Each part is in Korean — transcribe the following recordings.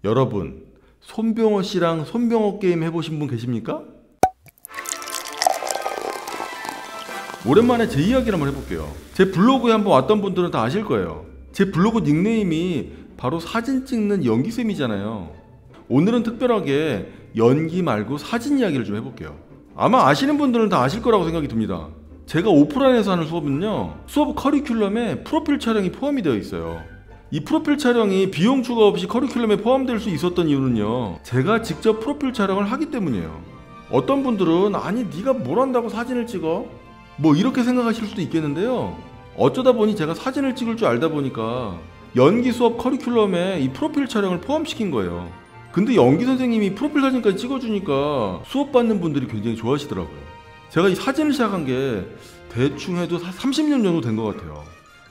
여러분, 손병호 씨랑 손병호 게임 해보신 분 계십니까? 오랜만에 제 이야기를 한번 해볼게요. 제 블로그에 한번 왔던 분들은 다 아실 거예요. 제 블로그 닉네임이 바로 사진 찍는 연기쌤이잖아요. 오늘은 특별하게 연기 말고 사진 이야기를 좀 해볼게요. 아마 아시는 분들은 다 아실 거라고 생각이 듭니다. 제가 오프라인에서 하는 수업은요, 수업 커리큘럼에 프로필 촬영이 포함이 되어 있어요. 이 프로필 촬영이 비용 추가 없이 커리큘럼에 포함될 수 있었던 이유는요, 제가 직접 프로필 촬영을 하기 때문이에요. 어떤 분들은 아니 네가 뭘 한다고 사진을 찍어? 뭐 이렇게 생각하실 수도 있겠는데요, 어쩌다 보니 제가 사진을 찍을 줄 알다 보니까 연기 수업 커리큘럼에 이 프로필 촬영을 포함시킨 거예요. 근데 연기 선생님이 프로필 사진까지 찍어주니까 수업 받는 분들이 굉장히 좋아하시더라고요. 제가 이 사진을 시작한 게 대충 해도 30년 정도 된 것 같아요.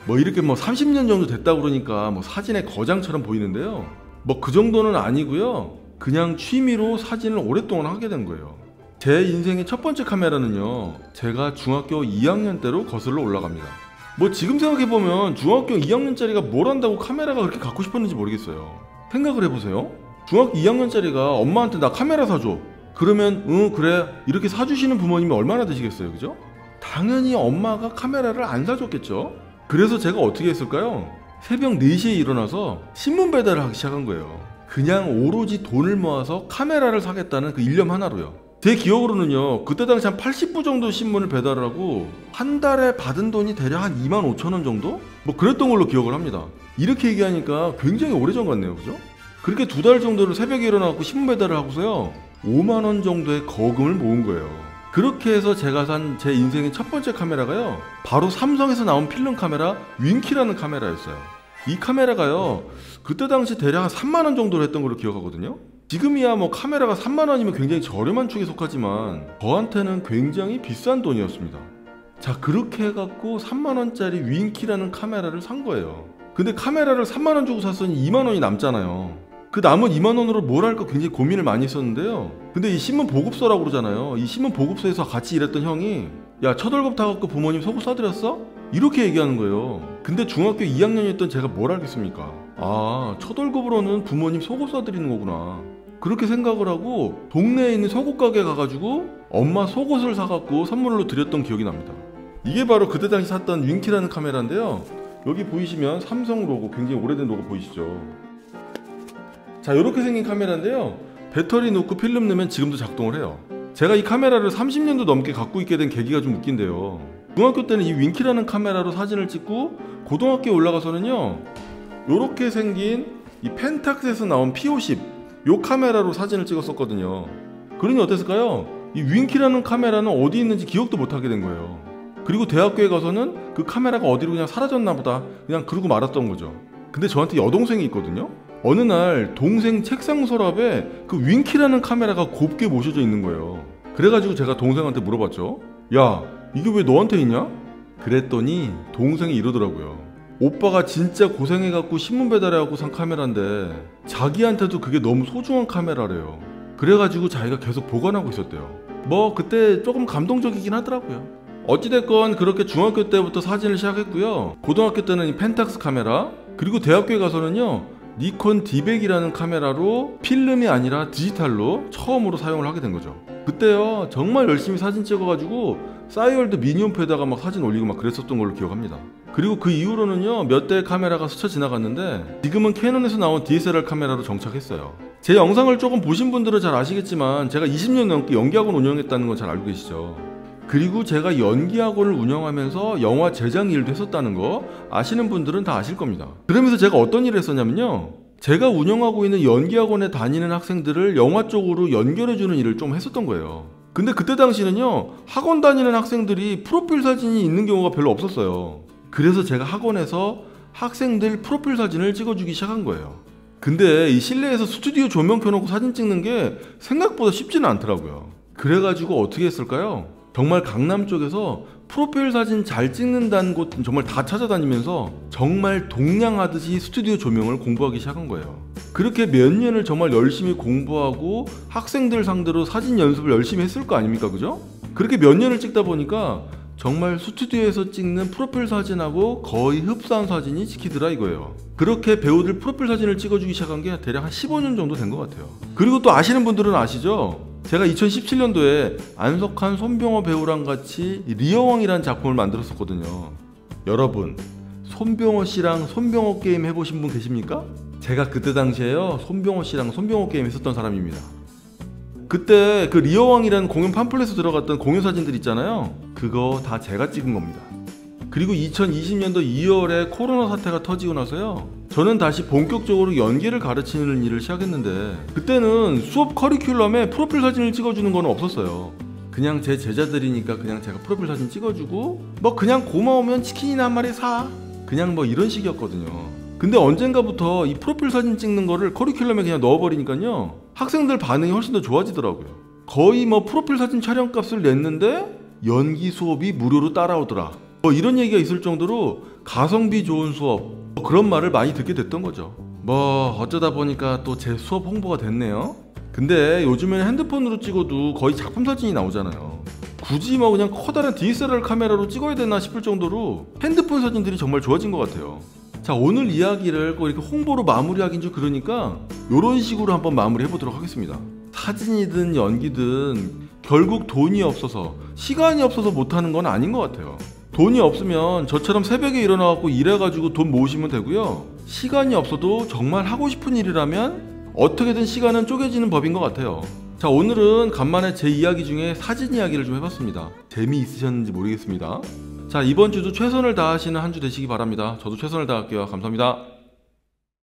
뭐 이렇게 뭐 30년 정도 됐다 그러니까 뭐 사진의 거장처럼 보이는데요, 뭐 그 정도는 아니고요, 그냥 취미로 사진을 오랫동안 하게 된 거예요. 제 인생의 첫 번째 카메라는요, 제가 중학교 2학년 때로 거슬러 올라갑니다. 뭐 지금 생각해보면 중학교 2학년짜리가 뭘 한다고 카메라가 그렇게 갖고 싶었는지 모르겠어요. 생각을 해보세요. 중학교 2학년짜리가 엄마한테 나 카메라 사줘, 그러면 응 그래 이렇게 사주시는 부모님이 얼마나 되시겠어요, 그죠? 당연히 엄마가 카메라를 안 사줬겠죠. 그래서 제가 어떻게 했을까요? 새벽 4시에 일어나서 신문 배달을 하기 시작한 거예요. 그냥 오로지 돈을 모아서 카메라를 사겠다는 그 일념 하나로요. 제 기억으로는요, 그때 당시 한 80부 정도 신문을 배달을 하고 한 달에 받은 돈이 대략 한 25,000원 정도? 뭐 그랬던 걸로 기억을 합니다. 이렇게 얘기하니까 굉장히 오래전 같네요, 그죠? 그렇게 2달 정도를 새벽에 일어나고 신문 배달을 하고서요, 5만원 정도의 거금을 모은 거예요. 그렇게 해서 제가 산 제 인생의 첫 번째 카메라가요, 바로 삼성에서 나온 필름 카메라 윈키라는 카메라였어요. 이 카메라가요, 그때 당시 대략 한 3만원 정도를 했던 걸로 기억하거든요. 지금이야 뭐 카메라가 3만원이면 굉장히 저렴한 축에 속하지만 저한테는 굉장히 비싼 돈이었습니다. 자, 그렇게 해갖고 3만원짜리 윈키라는 카메라를 산 거예요. 근데 카메라를 3만원 주고 샀으니 2만원이 남잖아요. 그 남은 2만원으로 뭘 할까 굉장히 고민을 많이 했었는데요, 근데 이 신문 보급소라고 그러잖아요. 이 신문 보급소에서 같이 일했던 형이 야, 첫 월급 타갖고 부모님 속옷 사드렸어? 이렇게 얘기하는 거예요. 근데 중학교 2학년이었던 제가 뭘 알겠습니까? 아, 첫 월급으로는 부모님 속옷 사드리는 거구나, 그렇게 생각을 하고 동네에 있는 속옷 가게 가가지고 엄마 속옷을 사갖고 선물로 드렸던 기억이 납니다. 이게 바로 그때 당시 샀던 윈키라는 카메라인데요, 여기 보이시면 삼성 로고, 굉장히 오래된 로고 보이시죠? 자, 이렇게 생긴 카메라인데요, 배터리 놓고 필름 넣으면 지금도 작동을 해요. 제가 이 카메라를 30년도 넘게 갖고 있게 된 계기가 좀 웃긴데요, 중학교 때는 이 윈키라는 카메라로 사진을 찍고 고등학교에 올라가서는요, 이렇게 생긴 이 펜탁스에서 나온 P50 요 카메라로 사진을 찍었었거든요. 그러니 어땠을까요? 이 윈키라는 카메라는 어디 있는지 기억도 못하게 된 거예요. 그리고 대학교에 가서는 그 카메라가 어디로 그냥 사라졌나 보다 그냥 그러고 말았던 거죠. 근데 저한테 여동생이 있거든요. 어느 날 동생 책상 서랍에 그 윈키라는 카메라가 곱게 모셔져 있는 거예요. 그래가지고 제가 동생한테 물어봤죠. 야, 이게 왜 너한테 있냐? 그랬더니 동생이 이러더라고요. 오빠가 진짜 고생해갖고 신문 배달해갖고 산 카메라인데 자기한테도 그게 너무 소중한 카메라래요. 그래가지고 자기가 계속 보관하고 있었대요. 뭐 그때 조금 감동적이긴 하더라고요. 어찌됐건 그렇게 중학교 때부터 사진을 시작했고요, 고등학교 때는 이 펜탁스 카메라, 그리고 대학교에 가서는요, 니콘 D100이라는 카메라로 필름이 아니라 디지털로 처음으로 사용을 하게 된 거죠. 그때요, 정말 열심히 사진 찍어가지고 싸이월드 미니홈프에다가 막 사진 올리고 막 그랬었던 걸로 기억합니다. 그리고 그 이후로는요, 몇 대의 카메라가 스쳐 지나갔는데 지금은 캐논에서 나온 DSLR 카메라로 정착했어요. 제 영상을 조금 보신 분들은 잘 아시겠지만 제가 20년 넘게 연기학원 운영했다는 건 잘 알고 계시죠. 그리고 제가 연기학원을 운영하면서 영화 제작 일도 했었다는 거 아시는 분들은 다 아실 겁니다. 그러면서 제가 어떤 일을 했었냐면요, 제가 운영하고 있는 연기학원에 다니는 학생들을 영화 쪽으로 연결해주는 일을 좀 했었던 거예요. 근데 그때 당시는요, 학원 다니는 학생들이 프로필 사진이 있는 경우가 별로 없었어요. 그래서 제가 학원에서 학생들 프로필 사진을 찍어주기 시작한 거예요. 근데 이 실내에서 스튜디오 조명 켜놓고 사진 찍는 게 생각보다 쉽지는 않더라고요. 그래가지고 어떻게 했을까요? 정말 강남 쪽에서 프로필 사진 잘 찍는다는 곳 정말 다 찾아다니면서 정말 동냥하듯이 스튜디오 조명을 공부하기 시작한 거예요. 그렇게 몇 년을 정말 열심히 공부하고 학생들 상대로 사진 연습을 열심히 했을 거 아닙니까, 그죠? 그렇게 몇 년을 찍다 보니까 정말 스튜디오에서 찍는 프로필 사진하고 거의 흡사한 사진이 찍히더라 이거예요. 그렇게 배우들 프로필 사진을 찍어주기 시작한 게 대략 한 15년 정도 된 것 같아요. 그리고 또 아시는 분들은 아시죠? 제가 2017년도에 안석한, 손병호 배우랑 같이 리어왕이라는 작품을 만들었었거든요. 여러분, 손병호 씨랑 손병호 게임 해보신 분 계십니까? 제가 그때 당시에요, 손병호 씨랑 손병호 게임 했었던 사람입니다. 그때 그 리어왕이라는 공연 팜플렛에 들어갔던 공연 사진들 있잖아요. 그거 다 제가 찍은 겁니다. 그리고 2020년도 2월에 코로나 사태가 터지고 나서요, 저는 다시 본격적으로 연기를 가르치는 일을 시작했는데, 그때는 수업 커리큘럼에 프로필 사진을 찍어주는 건 없었어요. 그냥 제 제자들이니까 그냥 제가 프로필 사진 찍어주고 뭐 그냥 고마우면 치킨이나 한 마리 사, 그냥 뭐 이런 식이었거든요. 근데 언젠가부터 이 프로필 사진 찍는 거를 커리큘럼에 그냥 넣어버리니까요, 학생들 반응이 훨씬 더 좋아지더라고요. 거의 뭐 프로필 사진 촬영값을 냈는데 연기 수업이 무료로 따라오더라, 뭐 이런 얘기가 있을 정도로 가성비 좋은 수업, 뭐 그런 말을 많이 듣게 됐던 거죠. 뭐 어쩌다 보니까 또 제 수업 홍보가 됐네요. 근데 요즘에는 핸드폰으로 찍어도 거의 작품 사진이 나오잖아요. 굳이 뭐 그냥 커다란 DSLR 카메라로 찍어야 되나 싶을 정도로 핸드폰 사진들이 정말 좋아진 것 같아요. 자, 오늘 이야기를 꼭 이렇게 홍보로 마무리하긴 좀 그러니까 이런 식으로 한번 마무리 해보도록 하겠습니다. 사진이든 연기든 결국 돈이 없어서, 시간이 없어서 못하는 건 아닌 것 같아요. 돈이 없으면 저처럼 새벽에 일어나갖고 일해가지고 돈 모으시면 되고요, 시간이 없어도 정말 하고 싶은 일이라면 어떻게든 시간은 쪼개지는 법인 것 같아요. 자, 오늘은 간만에 제 이야기 중에 사진 이야기를 좀 해봤습니다. 재미있으셨는지 모르겠습니다. 자, 이번 주도 최선을 다하시는 한 주 되시기 바랍니다. 저도 최선을 다할게요. 감사합니다.